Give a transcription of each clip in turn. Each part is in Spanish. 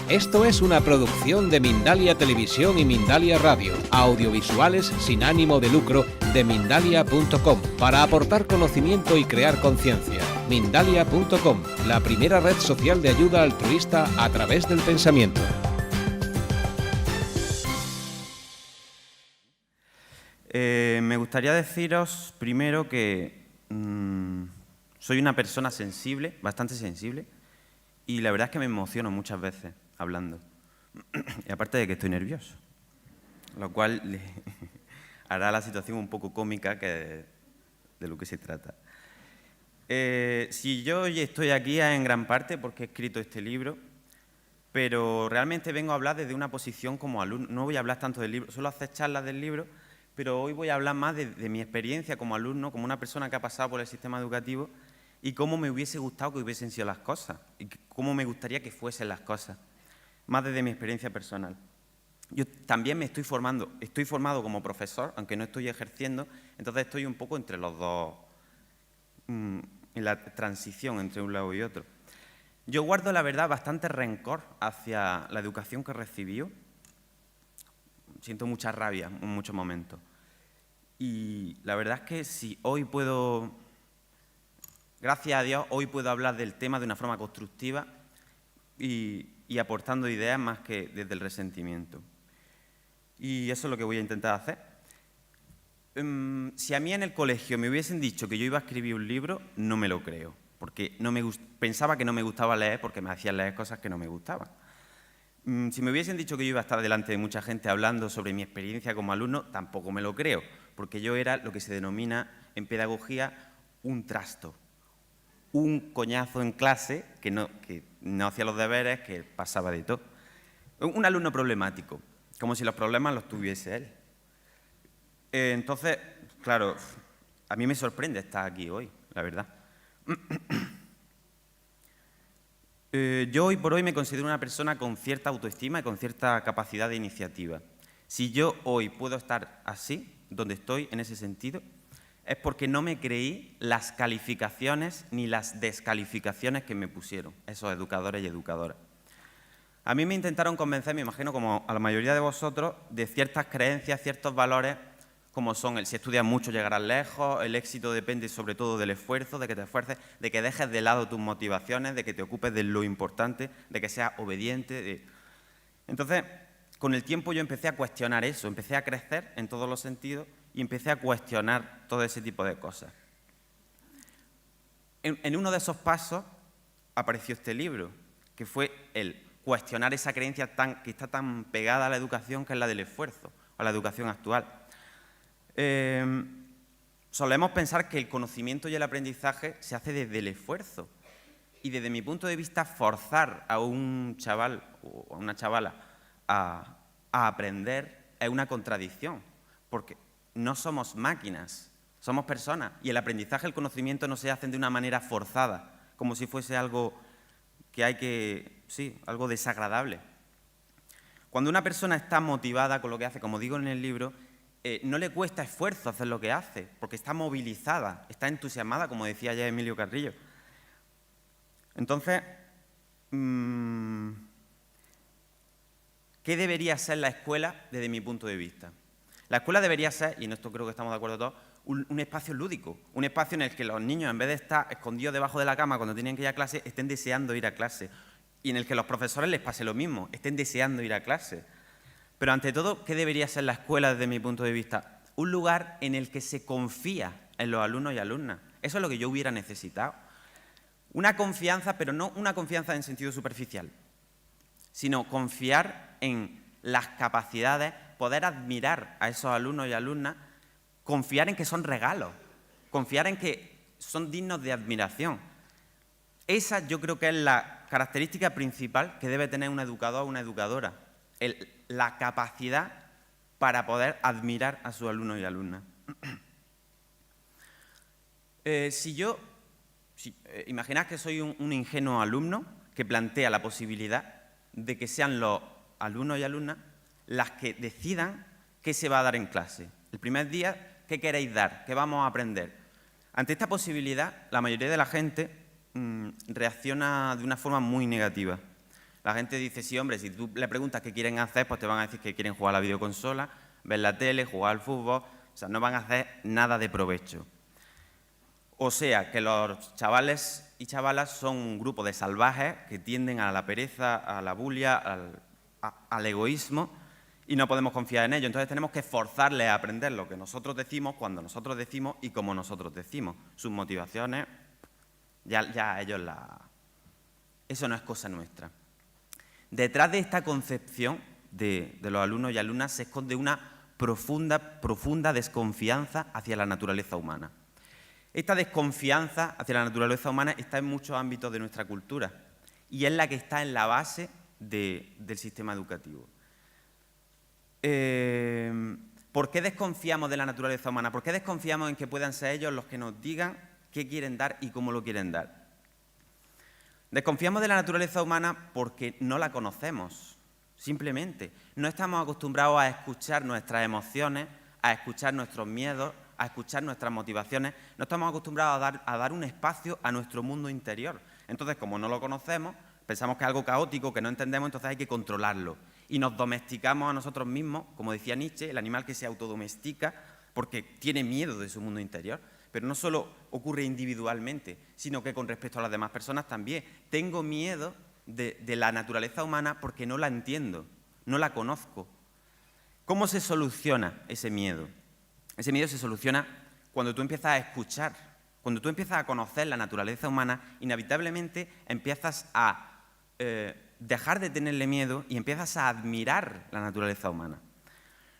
Esto es una producción de Mindalia Televisión y Mindalia Radio, audiovisuales sin ánimo de lucro de Mindalia.com, para aportar conocimiento y crear conciencia. Mindalia.com, la primera red social de ayuda altruista a través del pensamiento. Me gustaría deciros primero que soy una persona sensible, bastante sensible, y la verdad es que me emociono muchas veces hablando. Y aparte de que estoy nervioso, lo cual hará la situación un poco cómica de lo que se trata. Si yo hoy estoy aquí es en gran parte porque he escrito este libro, pero realmente vengo a hablar desde una posición como alumno. No voy a hablar tanto del libro, suelo hacer charlas del libro, pero hoy voy a hablar más de mi experiencia como alumno, como una persona que ha pasado por el sistema educativo y cómo me hubiese gustado que hubiesen sido las cosas y cómo me gustaría que fuesen las cosas, más desde mi experiencia personal. Yo también estoy formado como profesor, aunque no estoy ejerciendo, entonces estoy un poco entre los dos, en la transición entre un lado y otro. Yo guardo, la verdad, bastante rencor hacia la educación que recibí. Siento mucha rabia en muchos momentos. Y la verdad es que si hoy puedo, gracias a Dios, hoy puedo hablar del tema de una forma constructiva y aportando ideas más que desde el resentimiento. Y eso es lo que voy a intentar hacer. Si a mí en el colegio me hubiesen dicho que yo iba a escribir un libro, no me lo creo, porque pensaba que no me gustaba leer porque me hacían leer cosas que no me gustaban. Si me hubiesen dicho que yo iba a estar delante de mucha gente hablando sobre mi experiencia como alumno, tampoco me lo creo, porque yo era lo que se denomina en pedagogía un trasto, un coñazo en clase que no hacía los deberes, que pasaba de todo. Un alumno problemático, como si los problemas los tuviese él. Entonces, claro, a mí me sorprende estar aquí hoy, la verdad. Yo hoy por hoy me considero una persona con cierta autoestima y con cierta capacidad de iniciativa. Si yo hoy puedo estar así, donde estoy en ese sentido, es porque no me creí las calificaciones ni las descalificaciones que me pusieron esos educadores y educadoras. A mí me intentaron convencer, me imagino, como a la mayoría de vosotros, de ciertas creencias, ciertos valores, como son el si estudias mucho llegarás lejos, el éxito depende sobre todo del esfuerzo, de que te esfuerces, de que dejes de lado tus motivaciones, de que te ocupes de lo importante, de que seas obediente. Entonces, con el tiempo yo empecé a cuestionar eso, empecé a crecer en todos los sentidos y empecé a cuestionar todo ese tipo de cosas. En uno de esos pasos apareció este libro, que fue el cuestionar esa creencia que está tan pegada a la educación, que es la del esfuerzo, a la educación actual. Solemos pensar que el conocimiento y el aprendizaje se hace desde el esfuerzo. Y desde mi punto de vista, forzar a un chaval o a una chavala a aprender es una contradicción, porque no somos máquinas, somos personas. Y el aprendizaje, el conocimiento no se hacen de una manera forzada, como si fuese algo algo desagradable. Cuando una persona está motivada con lo que hace, como digo en el libro, no le cuesta esfuerzo hacer lo que hace, porque está movilizada, está entusiasmada, como decía ya Emilio Carrillo. Entonces, ¿qué debería ser la escuela desde mi punto de vista? La escuela debería ser, y en esto creo que estamos de acuerdo todos, un espacio lúdico, un espacio en el que los niños, en vez de estar escondidos debajo de la cama cuando tienen que ir a clase, estén deseando ir a clase, y en el que los profesores les pase lo mismo, estén deseando ir a clase. Pero ante todo, ¿qué debería ser la escuela desde mi punto de vista? Un lugar en el que se confía en los alumnos y alumnas. Eso es lo que yo hubiera necesitado. Una confianza, pero no una confianza en sentido superficial, sino confiar en las capacidades, poder admirar a esos alumnos y alumnas, confiar en que son regalos, confiar en que son dignos de admiración. Esa yo creo que es la característica principal que debe tener un educador o una educadora. La capacidad para poder admirar a sus alumnos y alumnas. Imaginad que soy un ingenuo alumno que plantea la posibilidad de que sean los alumnos y alumnas las que decidan qué se va a dar en clase. El primer día, ¿qué queréis dar? ¿Qué vamos a aprender? Ante esta posibilidad, la mayoría de la gente reacciona de una forma muy negativa. La gente dice, sí, hombre, si tú le preguntas qué quieren hacer, pues te van a decir que quieren jugar a la videoconsola, ver la tele, jugar al fútbol, o sea, no van a hacer nada de provecho. O sea, que los chavales y chavalas son un grupo de salvajes que tienden a la pereza, a la bulia, al egoísmo, y no podemos confiar en ellos. Entonces tenemos que forzarles a aprender lo que nosotros decimos, cuando nosotros decimos y como nosotros decimos. Sus motivaciones, ya ellos Eso no es cosa nuestra. Detrás de esta concepción de los alumnos y alumnas se esconde una profunda desconfianza hacia la naturaleza humana. Esta desconfianza hacia la naturaleza humana está en muchos ámbitos de nuestra cultura y es la que está en la base del sistema educativo. ¿Por qué desconfiamos de la naturaleza humana? ¿Por qué desconfiamos en que puedan ser ellos los que nos digan qué quieren dar y cómo lo quieren dar? Desconfiamos de la naturaleza humana porque no la conocemos, simplemente. No estamos acostumbrados a escuchar nuestras emociones, a escuchar nuestros miedos, a escuchar nuestras motivaciones. No estamos acostumbrados a dar un espacio a nuestro mundo interior. Entonces, como no lo conocemos, pensamos que es algo caótico, que no entendemos, entonces hay que controlarlo. Y nos domesticamos a nosotros mismos, como decía Nietzsche, el animal que se autodomestica porque tiene miedo de su mundo interior. Pero no solo ocurre individualmente, sino que con respecto a las demás personas también. Tengo miedo de la naturaleza humana porque no la entiendo, no la conozco. ¿Cómo se soluciona ese miedo? Ese miedo se soluciona cuando tú empiezas a escuchar, cuando tú empiezas a conocer la naturaleza humana, inevitablemente empiezas a dejar de tenerle miedo y empiezas a admirar la naturaleza humana.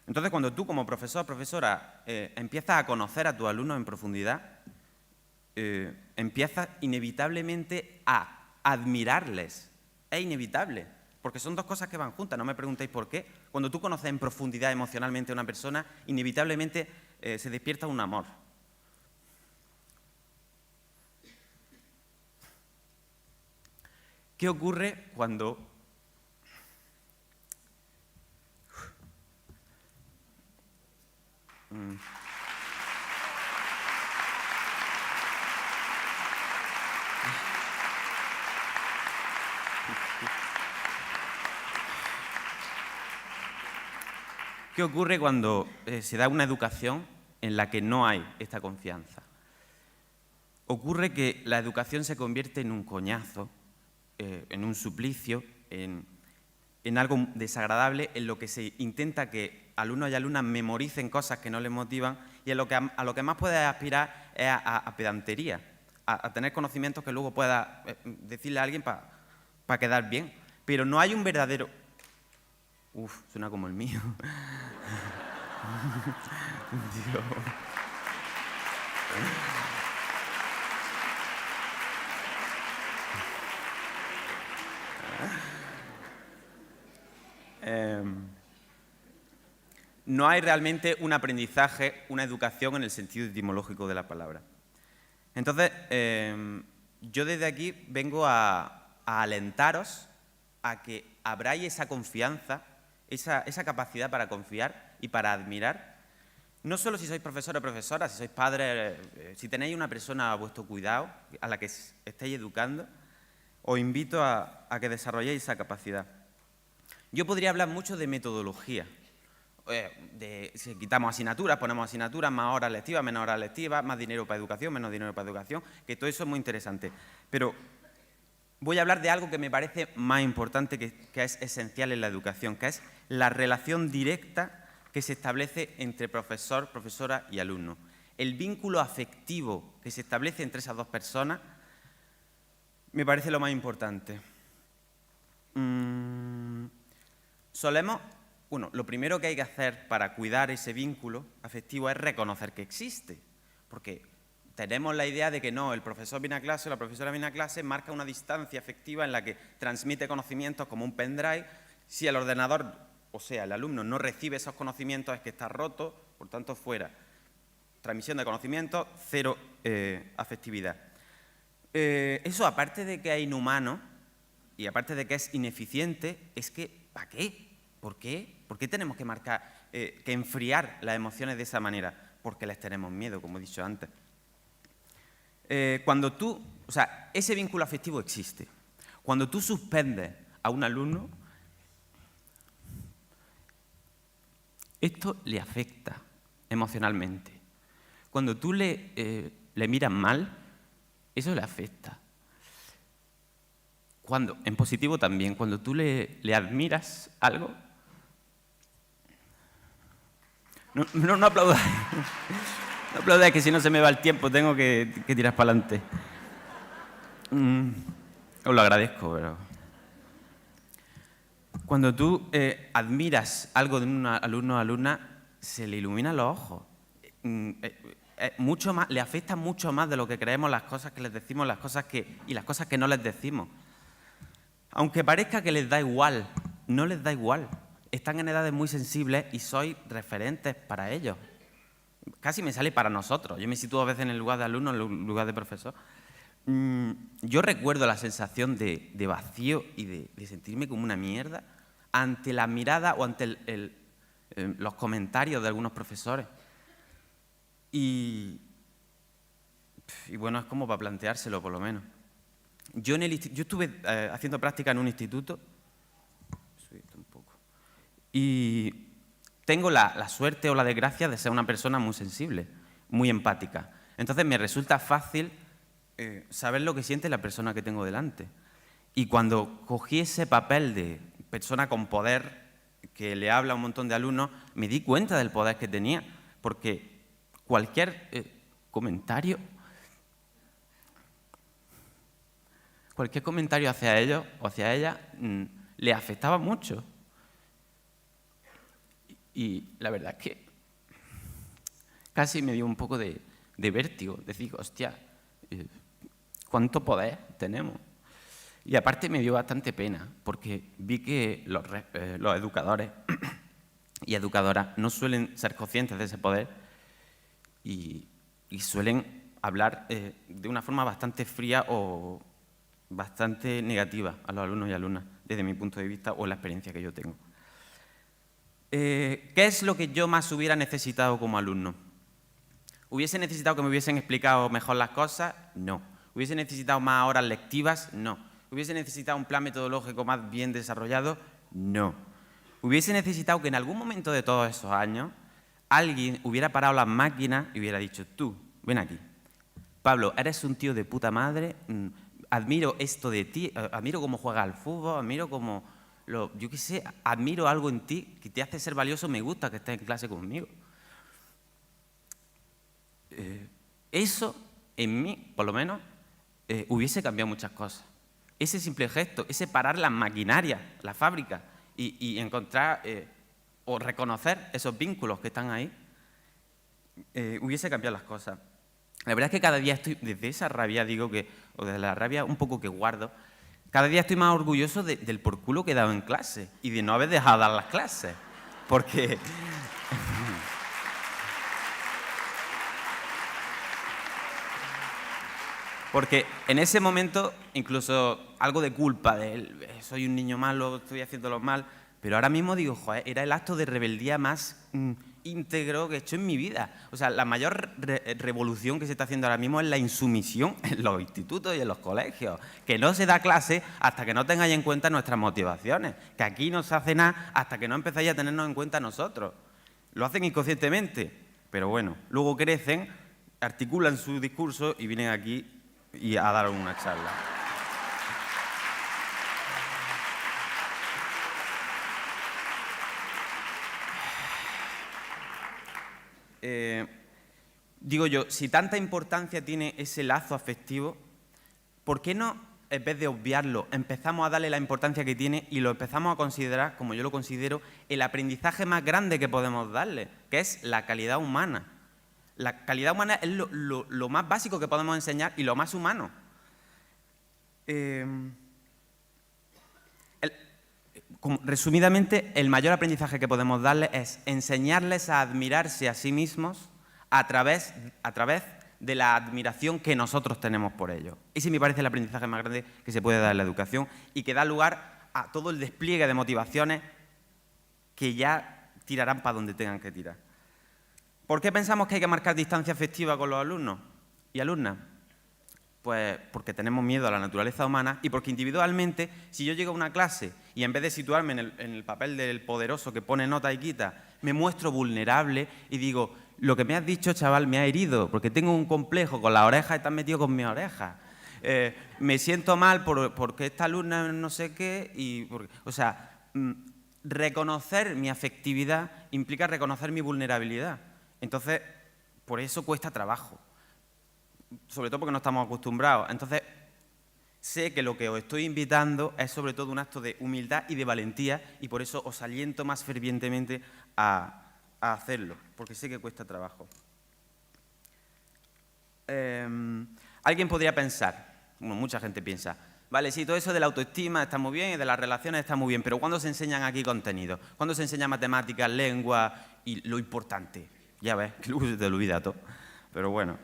Entonces, cuando tú como profesor o profesora empiezas a conocer a tus alumnos en profundidad, empiezas inevitablemente a admirarles. Es inevitable, porque son dos cosas que van juntas, no me preguntéis por qué. Cuando tú conoces en profundidad emocionalmente a una persona, inevitablemente se despierta un amor. ¿Qué ocurre cuando ¿Qué ocurre cuando se da una educación en la que no hay esta confianza? Ocurre que la educación se convierte en un coñazo, en un suplicio, en algo desagradable, en lo que se intenta que alumnos y alumnas memoricen cosas que no les motivan y a lo que más puedes aspirar es a pedantería, a tener conocimientos que luego puedas decirle a alguien para quedar bien. Pero no hay un verdadero... suena como el mío. Dios. No hay realmente un aprendizaje, una educación en el sentido etimológico de la palabra. Entonces, yo desde aquí vengo a alentaros a que abráis esa confianza, esa capacidad para confiar y para admirar, no solo si sois profesor o profesora, si sois padres, si tenéis una persona a vuestro cuidado, a la que estéis educando, os invito a que desarrolléis esa capacidad. Yo podría hablar mucho de metodología, si quitamos asignaturas, ponemos asignaturas, más horas lectivas, menos horas lectivas, más dinero para educación, menos dinero para educación, que todo eso es muy interesante. Pero voy a hablar de algo que me parece más importante, que es esencial en la educación, que es la relación directa que se establece entre profesor, profesora y alumno. El vínculo afectivo que se establece entre esas dos personas me parece lo más importante. Lo primero que hay que hacer para cuidar ese vínculo afectivo es reconocer que existe, porque tenemos la idea de que no, el profesor viene a clase o la profesora viene a clase, marca una distancia afectiva en la que transmite conocimientos como un pendrive. Si el ordenador, o sea, el alumno no recibe esos conocimientos es que está roto, por tanto fuera. Transmisión de conocimientos, cero afectividad. Eso, aparte de que es inhumano y aparte de que es ineficiente, es que ¿para qué? ¿Por qué? ¿Por qué tenemos que marcar, que enfriar las emociones de esa manera? Porque les tenemos miedo, como he dicho antes. Ese vínculo afectivo existe. Cuando tú suspendes a un alumno, esto le afecta emocionalmente. Cuando tú le miras mal, eso le afecta. En positivo también, cuando tú le admiras algo... No aplaudáis. No aplaudáis, que si no se me va el tiempo, tengo que tirar para adelante. Os lo agradezco, pero... Cuando tú admiras algo de un alumno o alumna, se le iluminan los ojos. Mucho más, le afecta mucho más de lo que creemos las cosas que les decimos y las cosas que no les decimos. Aunque parezca que les da igual, no les da igual. Están en edades muy sensibles y sois referentes para ellos. Casi me sale para nosotros. Yo me sitúo a veces en el lugar de alumno, en el lugar de profesor. Yo recuerdo la sensación de vacío y de sentirme como una mierda ante la mirada o ante los comentarios de algunos profesores. Y bueno, es como para planteárselo, por lo menos. Yo estuve haciendo práctica en un instituto y tengo la suerte o la desgracia de ser una persona muy sensible, muy empática. Entonces me resulta fácil saber lo que siente la persona que tengo delante. Y cuando cogí ese papel de persona con poder que le habla a un montón de alumnos, me di cuenta del poder que tenía, porque cualquier comentario hacia ellos o hacia ella le afectaba mucho. Y la verdad es que casi me dio un poco de vértigo, decir, hostia, ¿cuánto poder tenemos? Y aparte me dio bastante pena, porque vi que los educadores y educadoras no suelen ser conscientes de ese poder y suelen hablar de una forma bastante fría o bastante negativa a los alumnos y alumnas, desde mi punto de vista o la experiencia que yo tengo. ¿Qué es lo que yo más hubiera necesitado como alumno? ¿Hubiese necesitado que me hubiesen explicado mejor las cosas? No. ¿Hubiese necesitado más horas lectivas? No. ¿Hubiese necesitado un plan metodológico más bien desarrollado? No. ¿Hubiese necesitado que en algún momento de todos esos años alguien hubiera parado las máquinas y hubiera dicho, tú, ven aquí, Pablo, eres un tío de puta madre, admiro esto de ti, admiro cómo juegas al fútbol, admiro cómo... yo qué sé, admiro algo en ti que te hace ser valioso, me gusta que estés en clase conmigo. Eso, en mí, por lo menos, hubiese cambiado muchas cosas. Ese simple gesto, ese parar las maquinarias, la fábrica, y encontrar o reconocer esos vínculos que están ahí, hubiese cambiado las cosas. La verdad es que cada día estoy, desde esa rabia, o desde la rabia un poco que guardo, cada día estoy más orgulloso del por culo que he dado en clase y de no haber dejado de dar las clases. Porque... Porque en ese momento, incluso algo de culpa de él, soy un niño malo, estoy haciéndolo mal, pero ahora mismo digo, joder, era el acto de rebeldía más íntegro que he hecho en mi vida. O sea, la mayor revolución que se está haciendo ahora mismo es la insumisión en los institutos y en los colegios. Que no se da clase hasta que no tengáis en cuenta nuestras motivaciones. Que aquí no se hace nada hasta que no empezáis a tenernos en cuenta nosotros. Lo hacen inconscientemente, pero bueno, luego crecen, articulan su discurso y vienen aquí y a dar una charla. Digo yo, si tanta importancia tiene ese lazo afectivo, ¿por qué no, en vez de obviarlo, empezamos a darle la importancia que tiene y lo empezamos a considerar, como yo lo considero, el aprendizaje más grande que podemos darle, que es la calidad humana? La calidad humana es lo más básico que podemos enseñar y lo más humano. Resumidamente, el mayor aprendizaje que podemos darles es enseñarles a admirarse a sí mismos a través de la admiración que nosotros tenemos por ellos. Ese me parece el aprendizaje más grande que se puede dar en la educación y que da lugar a todo el despliegue de motivaciones que ya tirarán para donde tengan que tirar. ¿Por qué pensamos que hay que marcar distancia afectiva con los alumnos y alumnas? pues porque tenemos miedo a la naturaleza humana y porque individualmente, si yo llego a una clase y en vez de situarme en el papel del poderoso que pone nota y quita, me muestro vulnerable y digo, lo que me has dicho, chaval, me ha herido, porque tengo un complejo con las orejas y te has metido con mis orejas. Me siento mal porque esta alumna no sé qué o sea, reconocer mi afectividad implica reconocer mi vulnerabilidad. Entonces, por eso cuesta trabajo. Sobre todo porque no estamos acostumbrados. Entonces, sé que lo que os estoy invitando es sobre todo un acto de humildad y de valentía y por eso os aliento más fervientemente a hacerlo, porque sé que cuesta trabajo. Alguien podría pensar, bueno, mucha gente piensa, vale, sí, todo eso de la autoestima está muy bien y de las relaciones está muy bien, pero ¿cuándo se enseñan aquí contenidos? ¿Cuándo se enseña matemáticas, lengua y lo importante? Ya ves, que luego se te olvida todo, pero bueno.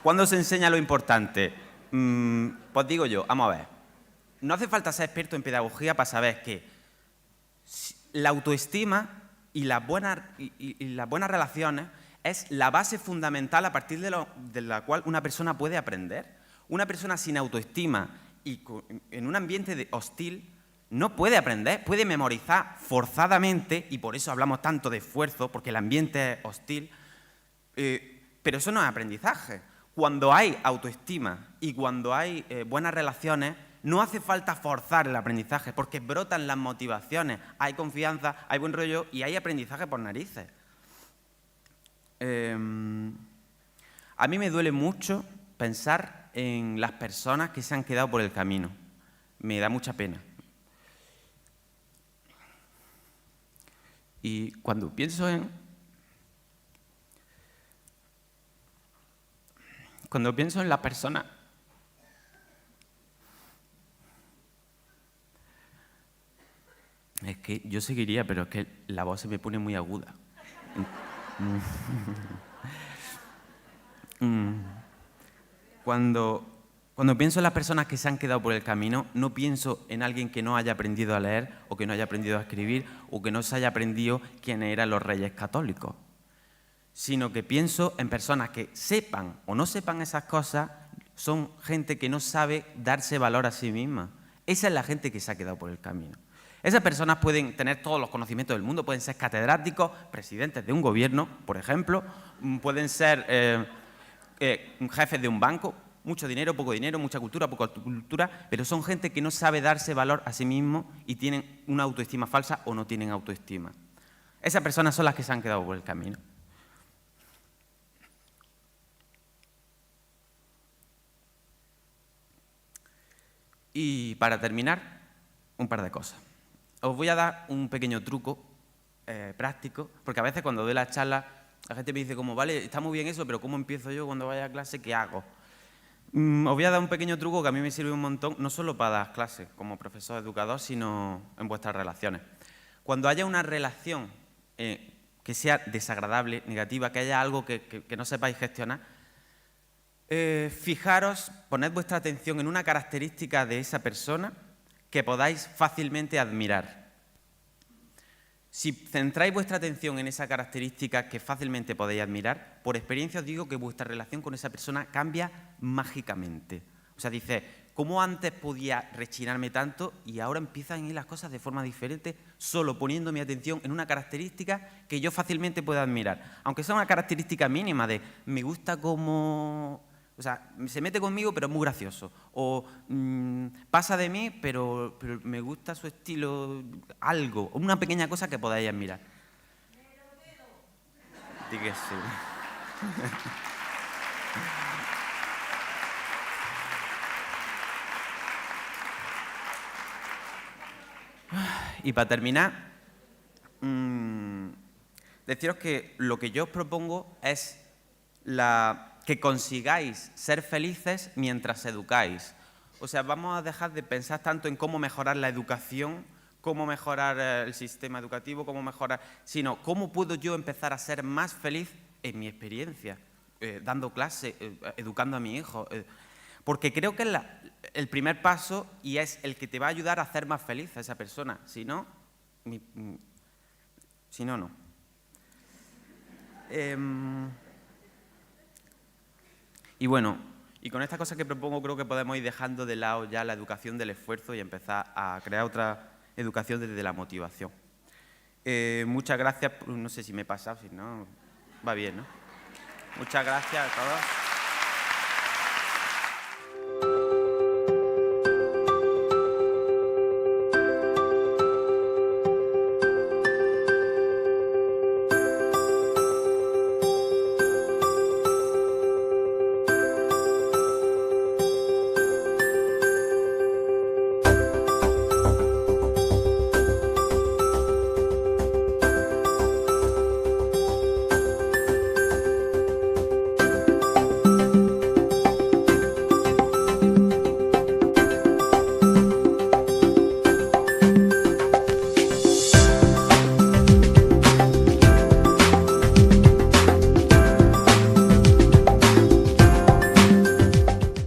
¿Cuándo se enseña lo importante? Pues digo yo, vamos a ver, no hace falta ser experto en pedagogía para saber que la autoestima y las buenas relaciones es la base fundamental a partir de la cual una persona puede aprender. Una persona sin autoestima y en un ambiente hostil no puede aprender, puede memorizar forzadamente, y por eso hablamos tanto de esfuerzo, porque el ambiente es hostil, pero eso no es aprendizaje. Cuando hay autoestima y cuando hay buenas relaciones, no hace falta forzar el aprendizaje, porque brotan las motivaciones, hay confianza, hay buen rollo y hay aprendizaje por narices. A mí me duele mucho pensar en las personas que se han quedado por el camino. Me da mucha pena. Y cuando pienso en las personas es que yo seguiría, pero es que la voz se me pone muy aguda. Cuando pienso en las personas que se han quedado por el camino, no pienso en alguien que no haya aprendido a leer o que no haya aprendido a escribir o que no se haya aprendido quiénes eran los reyes católicos, sino que pienso en personas que sepan o no sepan esas cosas, son gente que no sabe darse valor a sí misma. Esa es la gente que se ha quedado por el camino. Esas personas pueden tener todos los conocimientos del mundo, pueden ser catedráticos, presidentes de un gobierno, por ejemplo, pueden ser jefes de un banco, mucho dinero, mucha cultura, poca cultura, pero son gente que no sabe darse valor a sí mismo y tienen una autoestima falsa o no tienen autoestima. Esas personas son las que se han quedado por el camino. Y para terminar, un par de cosas. Os voy a dar un pequeño truco práctico, porque a veces cuando doy las charlas, la gente me dice como, vale, está muy bien eso, pero ¿cómo empiezo yo cuando vaya a clase? ¿Qué hago? Os voy a dar un pequeño truco que a mí me sirve un montón, no solo para dar clases como profesor educador, sino en vuestras relaciones. Cuando haya una relación que sea desagradable, negativa, que haya algo que no sepáis gestionar, fijaros, poned vuestra atención en una característica de esa persona que podáis fácilmente admirar. Si centráis vuestra atención en esa característica que fácilmente podéis admirar, por experiencia os digo que vuestra relación con esa persona cambia mágicamente. O sea, dice, ¿cómo antes podía rechinarme tanto y ahora empiezan a ir las cosas de forma diferente solo poniendo mi atención en una característica que yo fácilmente puedo admirar? Aunque sea una característica mínima de, me gusta cómo... O sea, se mete conmigo, pero es muy gracioso. O pasa de mí, pero me gusta su estilo, algo. Una pequeña cosa que podáis admirar. Di que sí. Y para terminar, deciros que lo que yo os propongo es que consigáis ser felices mientras educáis. O sea, vamos a dejar de pensar tanto en cómo mejorar la educación, cómo mejorar el sistema educativo, cómo mejorar, sino cómo puedo yo empezar a ser más feliz en mi experiencia, dando clase, educando a mi hijo. Porque creo que es el primer paso y es el que te va a ayudar a hacer más feliz a esa persona. Si no, no. Y bueno, Y con estas cosas que propongo creo que podemos ir dejando de lado ya la educación del esfuerzo y empezar a crear otra educación desde la motivación. Muchas gracias. No sé si me he pasado, si no, va bien, ¿no? Muchas gracias a todos.